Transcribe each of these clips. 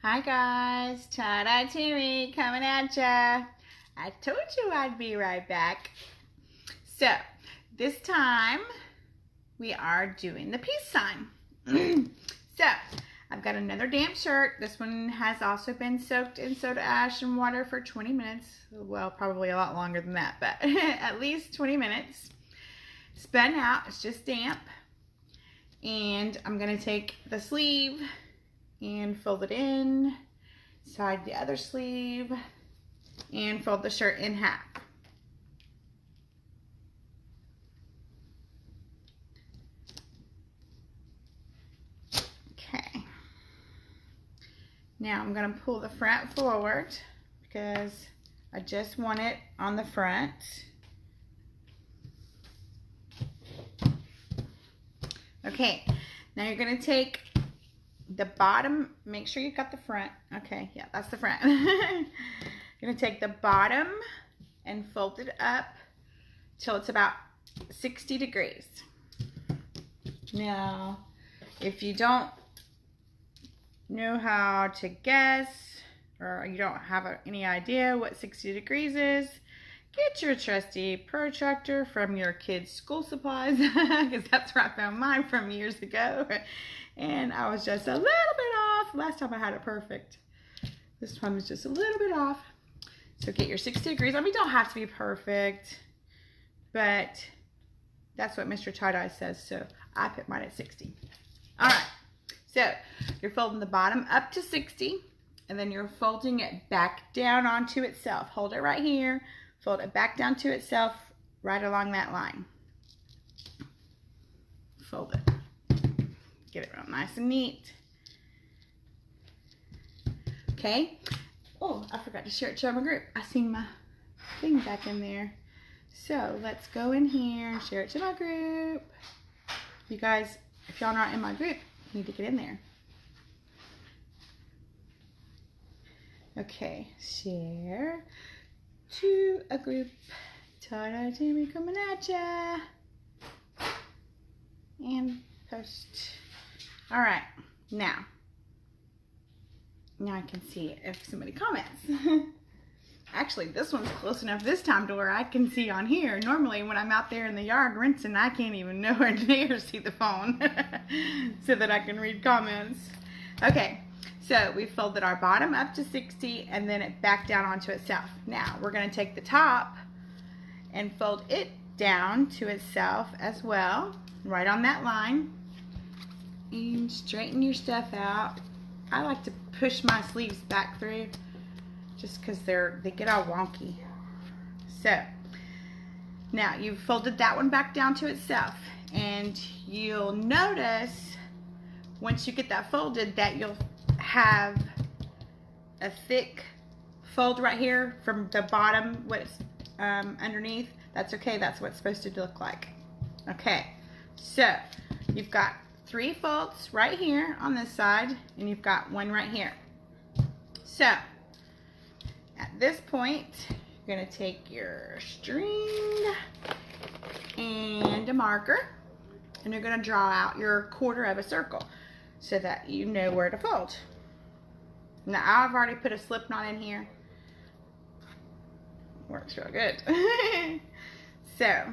Hi guys, Tammy coming at ya. I told you I'd be right back. So, this time we are doing the peace sign. So, I've got another damp shirt. This one has also been soaked in soda ash and water for 20 minutes. Well, probably a lot longer than that, but at least 20 minutes. Spun out, it's just damp. And I'm gonna take the sleeve and fold it in, side the other sleeve, and fold the shirt in half. Okay. Now I'm going to pull the front forward because I just want it on the front. Okay, now you're going to take the bottom, make sure you've got the front. Okay, yeah, that's the front. You're going to take the bottom and fold it up till it's about 60 degrees. Now, if you don't know how to guess, or you don't have any idea what 60 degrees is, get your trusty protractor from your kids' school supplies, because that's where I found mine from years ago. And I was just a little bit off. Last time I had it perfect. This time it's just a little bit off. So get your 60 degrees. I mean, don't have to be perfect, but that's what Mr. Tie-Dye says, so I put mine at 60. All right, so you're folding the bottom up to 60, and then you're folding it back down onto itself. Hold it right here, fold it back down to itself right along that line. Fold it. Get it real nice and neat. Okay. Oh, I forgot to share it to my group. I seen my thing back in there. So let's go in here and share it to my group. You guys, if y'all not in my group, you need to get in there. Okay, share to a group. Tie-Dye Tammy coming at ya. And post. All right, now I can see if somebody comments. Actually, this one's close enough this time to where I can see on here. Normally, when I'm out there in the yard rinsing, I can't even nowhere near see the phone so that I can read comments. Okay, so we folded our bottom up to 60 and then it back down onto itself. Now, we're going to take the top and fold it down to itself as well, right on that line. And straighten your stuff out. I like to push my sleeves back through just because they get all wonky. So now you've folded that one back down to itself, and you'll notice once you get that folded that you'll have a thick fold right here from the bottom, what's underneath. That's okay, that's what it's supposed to look like. Okay, so you've got 3 folds right here on this side, and you've got 1 right here. So at this point, you're going to take your string and a marker, and you're going to draw out your 1/4 of a circle so that you know where to fold. Now, I've already put a slip knot in here. Works real good. So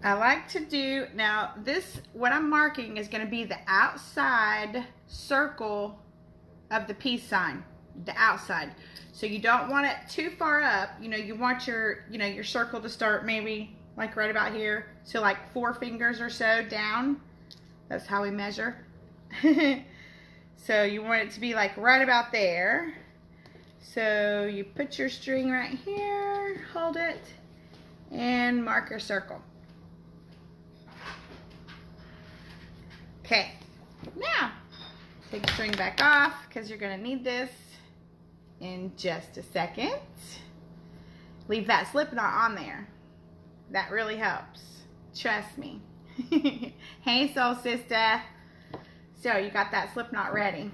I like to do, now this, what I'm marking is going to be the outside circle of the peace sign, the outside. So you don't want it too far up. You know, you want your, your circle to start maybe like right about here. So like 4 fingers or so down. That's how we measure. So you want it to be like right about there. So you put your string right here, hold it, and mark your circle. Okay, now take the string back off because you're going to need this in just a second. Leave that slip knot on there. That really helps. Trust me. Hey, soul sister. So you got that slip knot ready.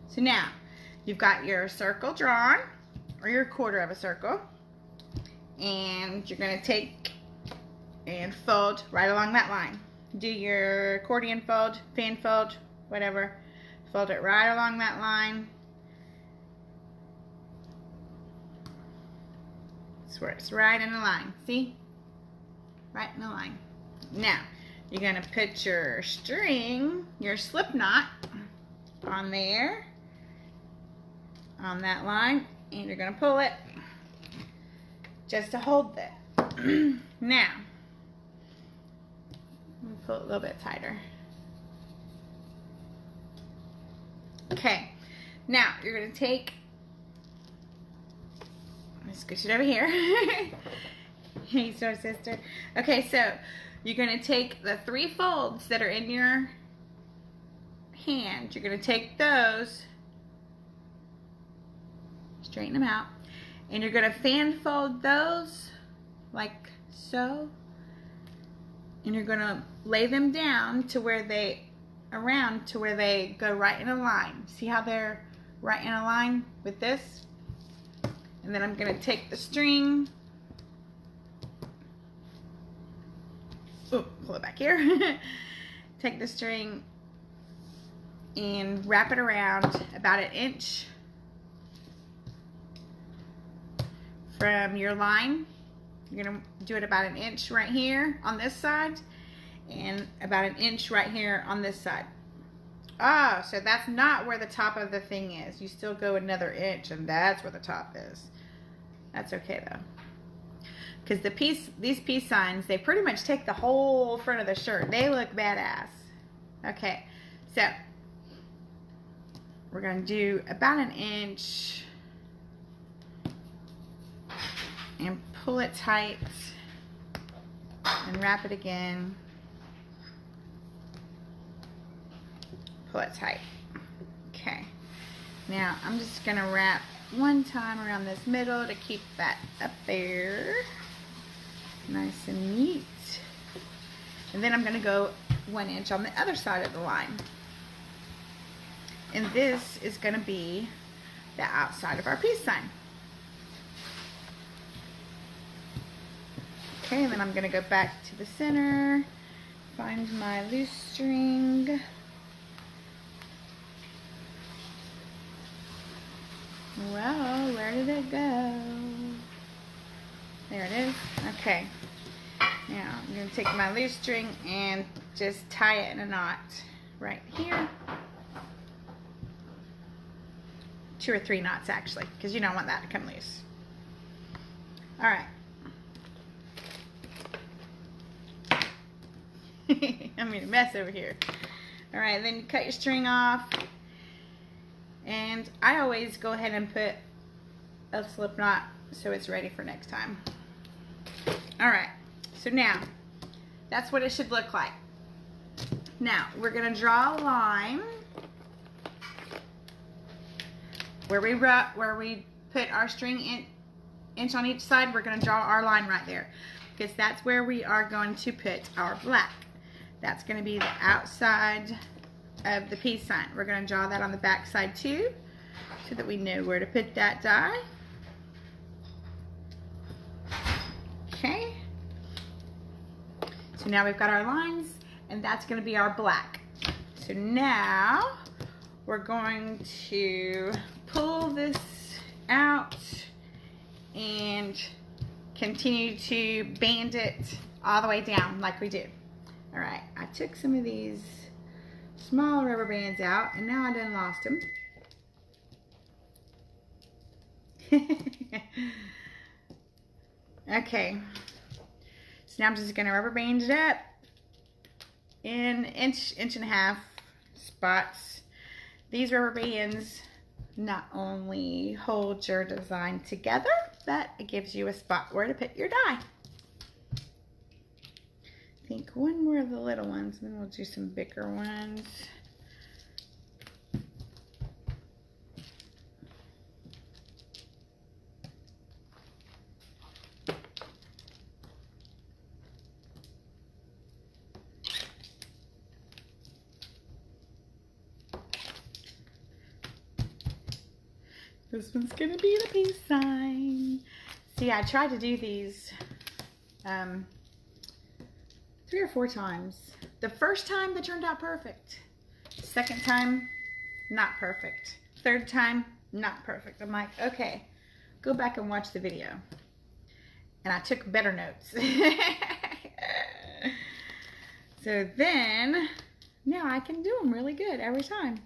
So now you've got your circle drawn, or your 1/4 of a circle, and you're going to take and fold right along that line. do your accordion fold, fan fold, whatever. Fold it right along that line. So it's right in a line. See? Right in a line. Now, you're going to put your string, your slip knot, on there, on that line, and you're going to pull it just to hold that. Now, pull it a little bit tighter. Okay, now you're going to take, let's squish it over here. Hey, Star Sister. Okay, so you're going to take the 3 folds that are in your hand. You're going to take those, straighten them out, and you're going to fan fold those like so, and you're going to lay them down to where they, around to where they go right in a line. See how they're right in a line with this? And then I'm going to take the string, pull it back here, take the string and wrap it around about an inch from your line. You're going to do it about an inch right here on this side and about an inch right here on this side. Oh, so that's not where the top of the thing is. You still go another inch and that's where the top is. That's okay though. Because these peace signs, they pretty much take the whole front of the shirt. They look badass. Okay, so we're going to do about an inch and pull it tight and wrap it again. Pull it tight. Okay, now I'm just going to wrap one time around this middle to keep that up there. Nice and neat. And then I'm going to go 1 inch on the other side of the line. And this is going to be the outside of our peace sign. Okay, and then I'm going to go back to the center, find my loose string. Well, where did it go? There it is. Okay. Now I'm going to take my loose string and just tie it in a knot right here. 2 or 3 knots actually, because you don't want that to come loose. Alright. I'm in a mess over here. Alright, then you cut your string off. And I always go ahead and put a slip knot so it's ready for next time. Alright, so now that's what it should look like. Now we're going to draw a line where we put our string inch on each side. We're going to draw our line right there because that's where we are going to put our black. That's going to be the outside of the peace sign. We're going to draw that on the back side too so that we know where to put that die. Okay. So now we've got our lines and that's going to be our black. So now we're going to pull this out and continue to band it all the way down like we did. Alright, I took some of these small rubber bands out and now I done lost them. Okay, so now I'm just going to rubber band it up in inch and a half spots. These rubber bands not only hold your design together, but it gives you a spot where to put your die. I think one more of the little ones, and then we'll do some bigger ones. This one's gonna be the peace sign. See, I tried to do these 3 3 or 4 times. The first time, they turned out perfect. Second time, not perfect. Third time, not perfect. I'm like, okay, go back and watch the video. And I took better notes. So then, now I can do them really good every time.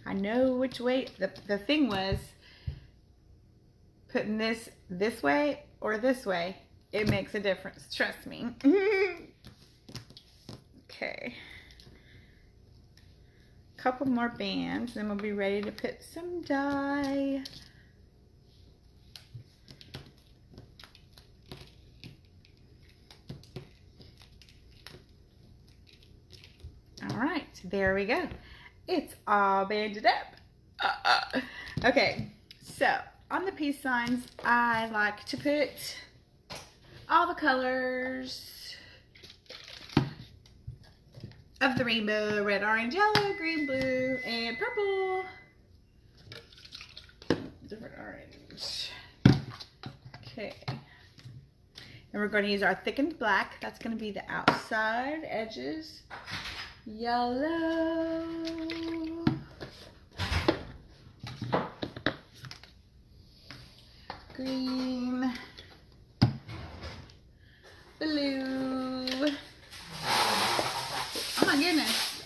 I know which way. The thing was, putting this way or this way, it makes a difference. Trust me. Okay. Couple more bands, then we'll be ready to put some dye. All right, there we go. It's all banded up. Okay, so on the peace signs, I like to put all the colors of the rainbow: red, orange, yellow, green, blue, and purple. Different orange. Okay. And we're going to use our thickened black. That's going to be the outside edges. Yellow. Green. Blue. Oh my goodness.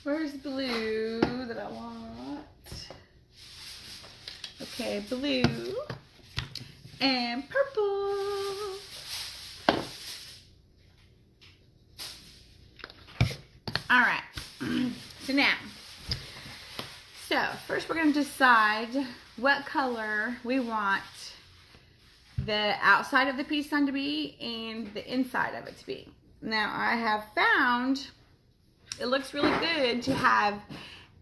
Where's blue that I want? Okay, blue and purple. All right. So now, first we're going to decide what color we want the outside of the peace sign to be and the inside of it to be. Now, I have found it looks really good to have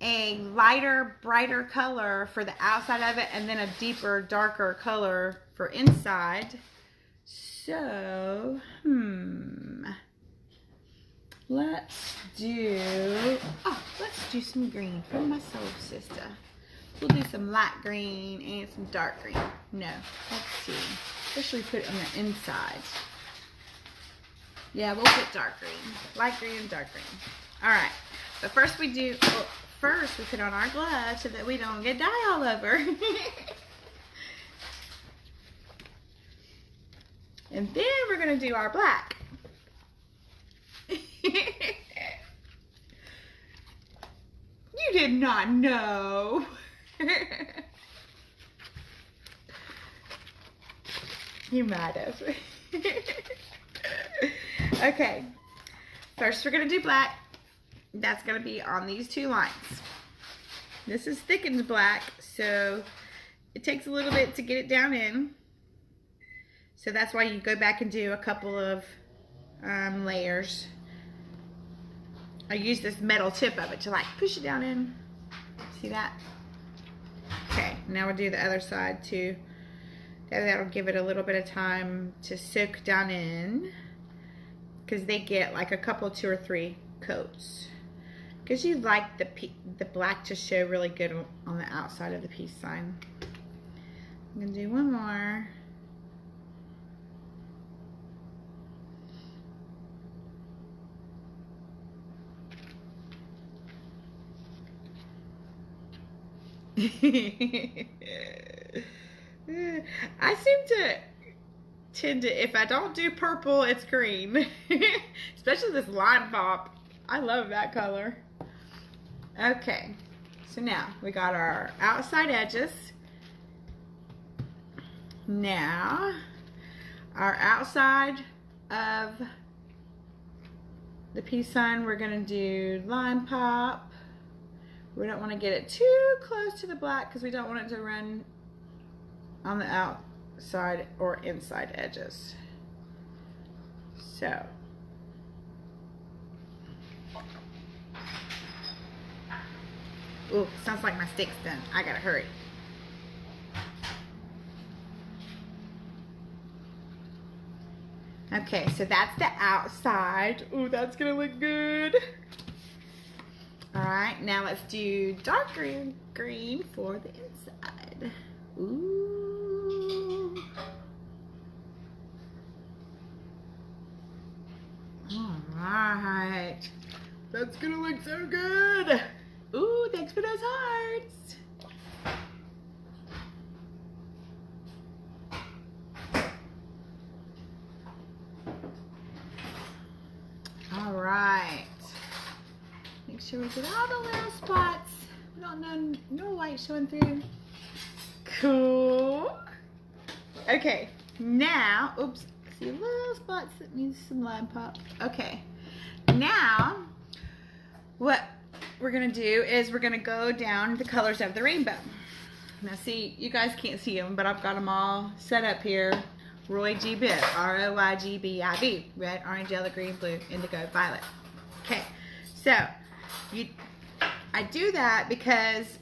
a lighter, brighter color for the outside of it and then a deeper, darker color for inside. So, let's do some green for my soul sister. We'll do some light green and some dark green. No, let's see. Especially put it on the inside. Yeah, we'll put dark green. Light green and dark green. All right. But first we put on our gloves so that we don't get dye all over. And then we're going to do our black. You did not know. You might have. Okay. First we're going to do black. That's going to be on these 2 lines. This is thickened black, so it takes a little bit to get it down in. So that's why you go back and do a couple of layers. I use this metal tip of it to like push it down in. See that? Okay, now we'll do the other side too. That'll give it a little bit of time to soak down in, because they get like a couple, 2 or 3 coats. Because you like the black to show really good on the outside of the peace sign. I'm gonna do one more. I seem to tend to, if I don't do purple, it's green. Especially this lime pop. I love that color. Okay, so now we got our outside edges. Now, our outside of the peace sign, we're gonna do lime pop. We don't want to get it too close to the black because we don't want it to run on the outside or inside edges. So, ooh, sounds like my stick's done. I gotta hurry. Okay, so that's the outside. Ooh, that's gonna look good. All right, now let's do dark green for the inside. Ooh. That's gonna look so good. Ooh, thanks for those hearts. All right. Make sure we get all the little spots. We don't know, no white showing through. Cool. Okay, now, oops, see little spots that need some lime pop. Okay, now what we're gonna do is we're gonna go down the colors of the rainbow. Now see, you guys can't see them, but I've got them all set up here. Roy G. Bibb, R-O-Y-G-B-I-B, red, orange, yellow, green, blue, indigo, violet. Okay, so I do that because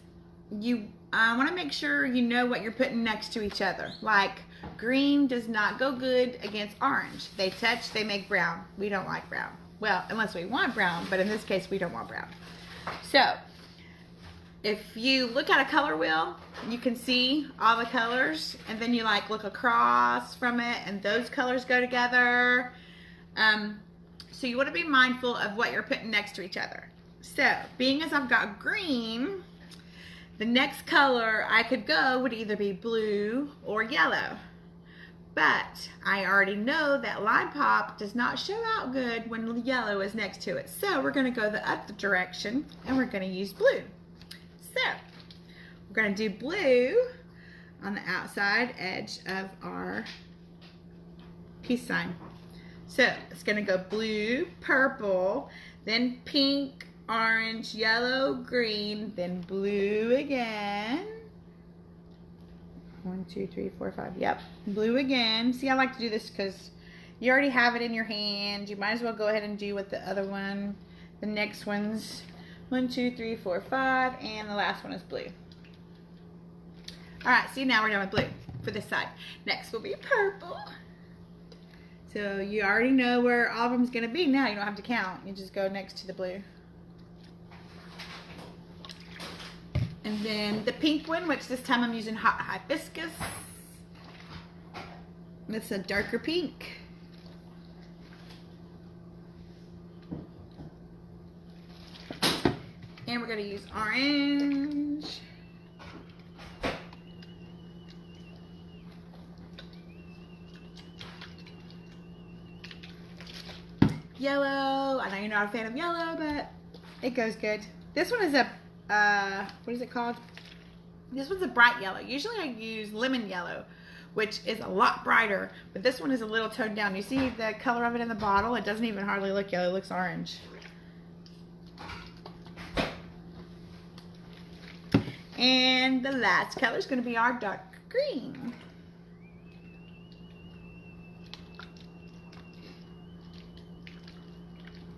I want to make sure you know what you're putting next to each other. Like green does not go good against orange. They touch, they make brown. We don't like brown. Well, unless we want brown, but in this case, we don't want brown. So if you look at a color wheel, you can see all the colors, and then you like look across from it, and those colors go together. So you want to be mindful of what you're putting next to each other. So being as I've got green, the next color I could go would either be blue or yellow. But I already know that lime pop does not show out good when yellow is next to it. So we're going to go the other direction, and we're going to use blue. So we're going to do blue on the outside edge of our peace sign. So it's going to go blue, purple, then pink, orange, yellow, green, then blue again. 1, 2, 3, 4, 5. Yep, blue again. See, I like to do this because you already have it in your hand. You might as well go ahead and do with the other one. The next one's 1, 2, 3, 4, 5, and the last one is blue. All right, see, now we're done with blue for this side. Next will be purple. So you already know where all of them's gonna be now. You don't have to count. You just go next to the blue. And then the pink one, which this time I'm using hot hibiscus. It's a darker pink. And we're gonna use orange. Yellow. I know you're not a fan of yellow, but it goes good. This one is a what is it called? This one's a bright yellow. Usually I use lemon yellow, which is a lot brighter, but this one is a little toned down. You see the color of it in the bottle? It doesn't even hardly look yellow, it looks orange. And the last color is going to be our dark green.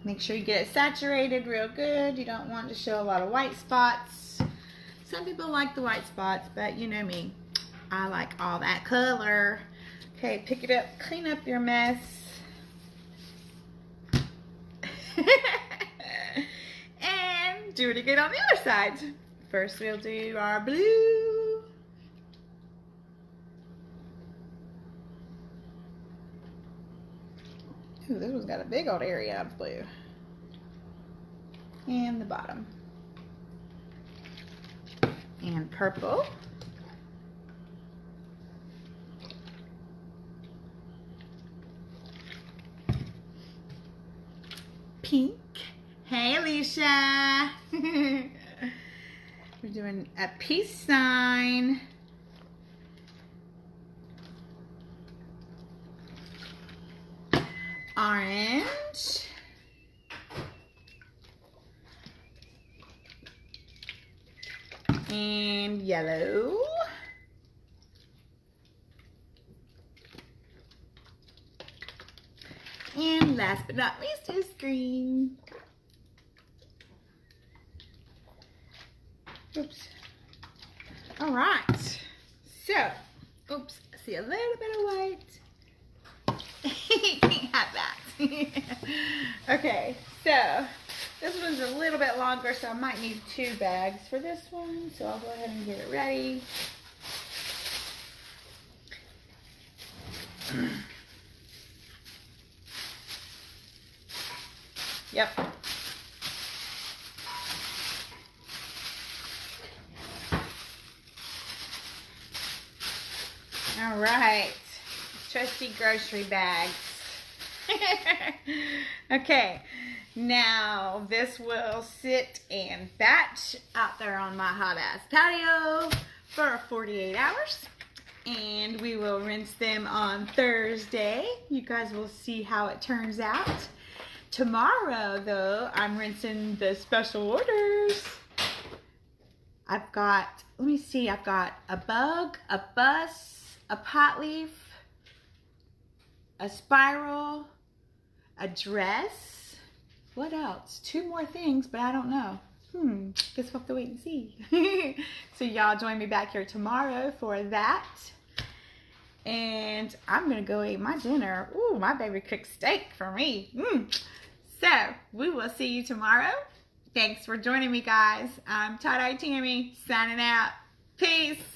Make sure you get it saturated real good. You don't want to show a lot of white spots. Some people like the white spots, but you know me. I like all that color. Okay, pick it up, clean up your mess. And do it again on the other side. First we'll do our blue. Ooh, this one's got a big old area of blue. And the bottom. And purple. Pink. Hey, Alicia. We're doing a peace sign. Orange. And yellow. And last but not least is green. Oops. All right. So, oops, I see a little bit of white. Can't have that. Okay, so this one's a little bit longer, so I might need 2 bags for this one. So I'll go ahead and get it ready. Yep. right. Trusty grocery bags. Okay. Now, this will sit and batch out there on my hot-ass patio for 48 hours. And we will rinse them on Thursday. You guys will see how it turns out. Tomorrow, though, I'm rinsing the special orders. I've got, let me see, I've got a bug, a bus, a pot leaf, a spiral, a dress. What else? 2 more things, but I don't know. Guess we'll have to wait and see. So y'all join me back here tomorrow for that. And I'm going to go eat my dinner. Ooh, my baby cooked steak for me. So, we will see you tomorrow. Thanks for joining me, guys. I'm Tie-Dye Tammy, signing out. Peace.